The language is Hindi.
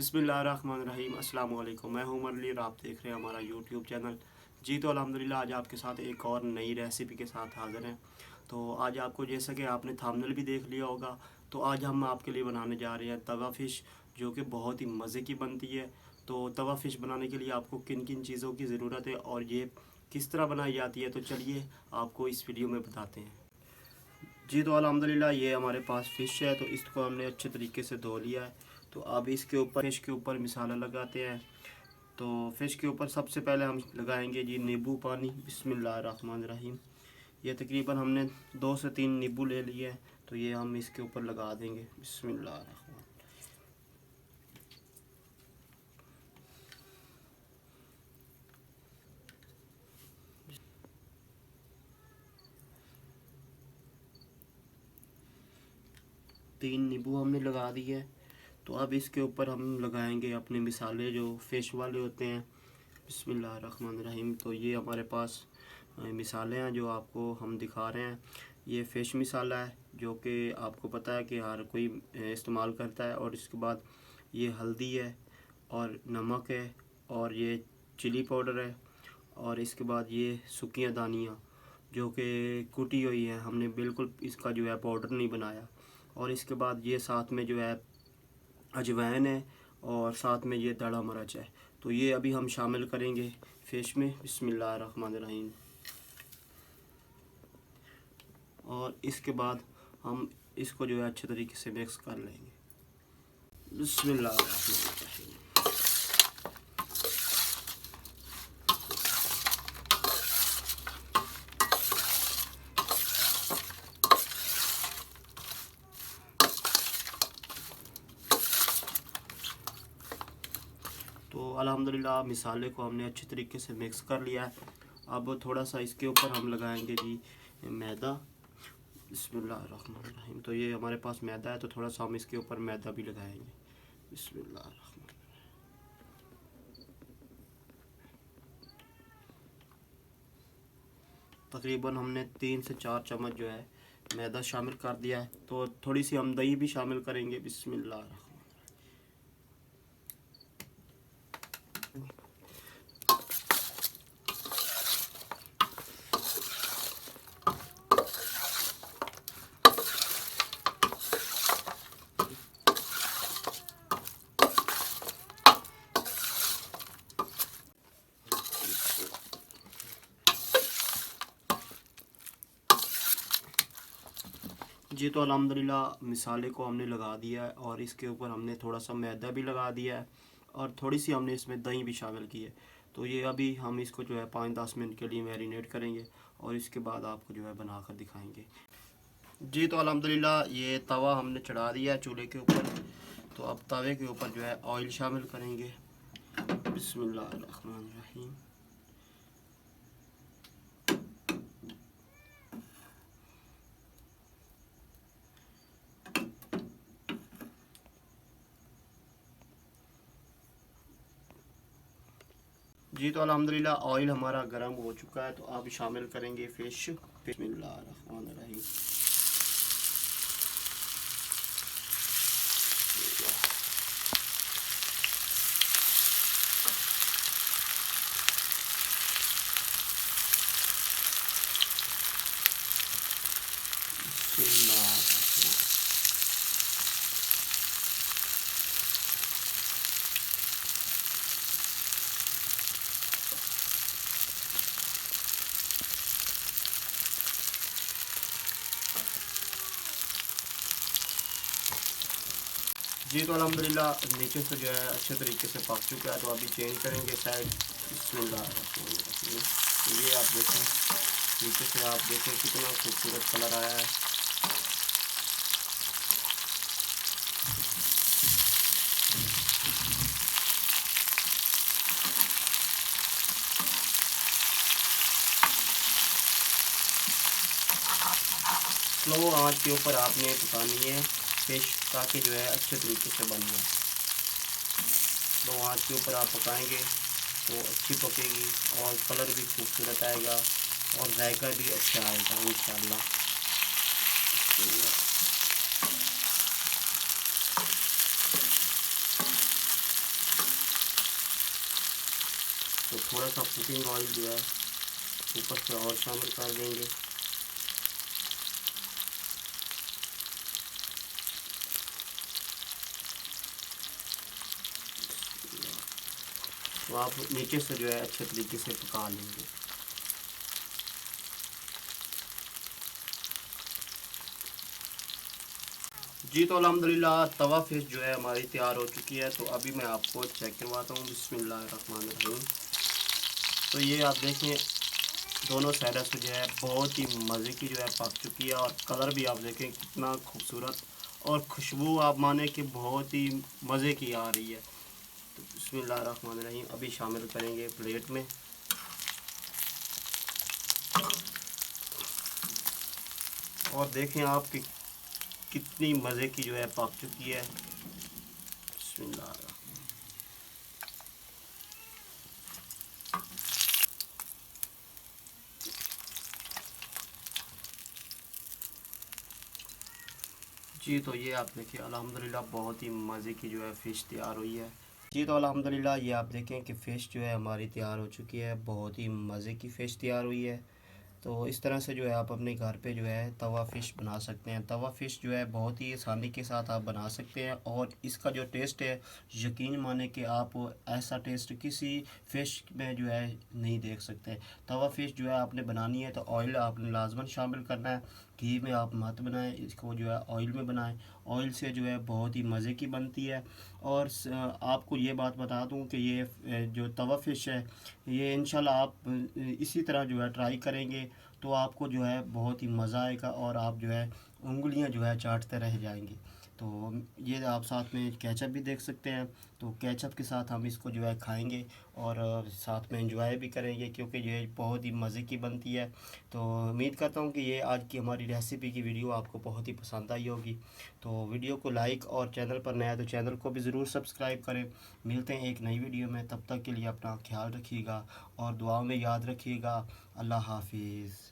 बिस्मिल्लाहिर्रहमानिर्रहीम। अस्सलाम वालेकुम। मैं हूं उमर अली और आप देख रहे हैं हमारा यूट्यूब चैनल। जी तो अल्हम्दुलिल्लाह आज आपके साथ एक और नई रेसिपी के साथ हाज़िर हैं। तो आज आपको जैसा कि आपने थंबनेल भी देख लिया होगा, तो आज हम आपके लिए बनाने जा रहे हैं तवा फ़िश, जो कि बहुत ही मज़े की बनती है। तो तवा फ़िश बनाने के लिए आपको किन किन चीज़ों की ज़रूरत है और ये किस तरह बनाई जाती है, तो चलिए आपको इस वीडियो में बताते हैं। जी तो अल्हम्दुलिल्लाह ये हमारे पास फ़िश है, तो इसको हमने अच्छे तरीके से धो लिया है। तो अब इसके ऊपर फ़िश के ऊपर मसाला लगाते हैं। तो फ़िश के ऊपर सबसे पहले हम लगाएंगे जी नींबू पानी। बिस्मिल्लाहिर्रहमानिर्रहीम। ये तकरीबन हमने 2 से 3 नींबू ले लिए हैं, तो ये हम इसके ऊपर लगा देंगे। बिस्मिल्लाहिर्रहमान। 3 नींबू हमने लगा दिए। तो अब इसके ऊपर हम लगाएंगे अपने मसाले जो फ़िश वाले होते हैं। बिस्मिल्लाहिर्रहमानिर्रहीम। तो ये हमारे पास मिसाले हैं जो आपको हम दिखा रहे हैं। ये फ़िश मसाला है जो कि आपको पता है कि हर कोई इस्तेमाल करता है। और इसके बाद ये हल्दी है और नमक है और ये चिली पाउडर है। और इसके बाद ये सूखियाँ दानियाँ जो कि कुटी हुई है, हमने बिल्कुल इसका जो है पाउडर नहीं बनाया। और इसके बाद ये साथ में जो है अजवाइन है और साथ में ये दड़ा मिर्च है। तो ये अभी हम शामिल करेंगे फ़िश में। बिस्मिल्लाहिर्रहमानिर्रहीम। और इसके बाद हम इसको जो है अच्छे तरीके से मिक्स कर लेंगे। बिस्मिल्लाहिर्रहमानिर्रहीम। तो अल्हम्दुलिल्लाह मिसाले को हमने अच्छे तरीके से मिक्स कर लिया है। अब थोड़ा सा इसके ऊपर हम लगाएंगे जी मैदा। बिस्मिल्लाहिर्रहमानिर्रहीम। तो ये हमारे पास मैदा है, तो थोड़ा सा हम इसके ऊपर मैदा भी लगाएंगे। बिस्मिल्लाहिर्रहमान। तकरीबन हमने 3 से 4 चम्मच जो है मैदा शामिल कर दिया है। तो थोड़ी सी हम दही भी शामिल करेंगे। बिस्मिल्लाह। जी तो अल्हम्दुलिल्लाह मिसाले को हमने लगा दिया है और इसके ऊपर हमने थोड़ा सा मैदा भी लगा दिया है और थोड़ी सी हमने इसमें दही भी शामिल की है। तो ये अभी हम इसको जो है 5-10 मिनट के लिए मैरिनेट करेंगे और इसके बाद आपको जो है बना कर दिखाएंगे। जी तो अल्हम्दुलिल्लाह ये तवा हमने चढ़ा दिया है चूल्हे के ऊपर। तो अब तवे के ऊपर जो है ऑयल शामिल करेंगे। बिस्मिल्लाहिर्रहमानिर्रहीम। जी तो अल्हम्दुलिल्लाह ऑयल हमारा गर्म हो चुका है। तो अब शामिल करेंगे फ़िश। बिस्मिल्लाहिर्रहमानिर्रहीम। जी तो अल्हम्दुलिल्लाह नीचे से जो है अच्छे तरीके से पक चुका है। तो अभी चेंज करेंगे साइड। बिस्मिल्लाहिर्रहमानिर्रहीम। तो ये आप देखें, नीचे से आप देखें कितना खूबसूरत कलर आया है। स्लो आंच के ऊपर आपने पकानी है फ़िश, ताकि जो है अच्छे तरीके से बन जाए। स्लो आंच के ऊपर आप पकाएंगे तो अच्छी पकेगी और कलर भी खूबसूरत आएगा और जायका भी अच्छा आएगा इंशाअल्लाह। तो, तो थोड़ा सा कुकिंग ऑयल जो है ऊपर से और शामिल कर देंगे। तो आप नीचे से जो है अच्छे तरीके से पका लेंगे। जी तो अल्हम्दुलिल्लाह तवा फिश जो है हमारी तैयार हो चुकी है। तो अभी मैं आपको चेक करवाता हूँ। बिस्मिल्लाहिर्रहमानिर्रहीम। तो ये आप देखें दोनों साइड से जो है बहुत ही मज़े की जो है पक चुकी है, और कलर भी आप देखें कितना खूबसूरत, और खुशबू आप माने कि बहुत ही मज़े की आ रही है। तो बिस्मिल्लाहिर्रहमानिर्रहीम अभी शामिल करेंगे प्लेट में। और देखें आप कि कितनी मज़े की जो है पक चुकी है। बिस्मिल्लाह। जी तो ये आप देखिए अल्हम्दुलिल्लाह बहुत ही मज़े की जो है फ़िश तैयार हुई है। जी तो अल्हम्दुलिल्लाह ये आप देखें कि फ़िश जो है हमारी तैयार हो चुकी है। बहुत ही मज़े की फ़िश तैयार हुई है। तो इस तरह से जो है आप अपने घर पे जो है तवा फ़िश बना सकते हैं। तवा फ़िश जो है बहुत ही आसानी के साथ आप बना सकते हैं, और इसका जो टेस्ट है यकीन माने कि आप ऐसा टेस्ट किसी फ़िश में जो है नहीं देख सकते। तवा फ़िश जो है आपने बनानी है तो ऑयल आपने लाजमन शामिल करना है। घी में आप मत बनाएं, इसको जो है ऑयल में बनाएं। ऑयल से जो है बहुत ही मज़े की बनती है। और आपको ये बात बता दूं कि ये जो तवा फ़िश है ये इंशाल्लाह आप इसी तरह जो है ट्राई करेंगे तो आपको जो है बहुत ही मज़ा आएगा, और आप जो है उंगलियां जो है चाटते रह जाएंगे। तो ये आप साथ में केचप भी देख सकते हैं। तो केचप के साथ हम इसको जो है खाएंगे, और साथ में एंजॉय भी करेंगे, क्योंकि ये बहुत ही मज़े की बनती है। तो उम्मीद करता हूँ कि ये आज की हमारी रेसिपी की वीडियो आपको बहुत ही पसंद आई होगी। तो वीडियो को लाइक, और चैनल पर नया तो चैनल को भी ज़रूर सब्सक्राइब करें। मिलते हैं एक नई वीडियो में, तब तक के लिए अपना ख्याल रखिएगा और दुआओं में याद रखिएगा। अल्लाह हाफिज़।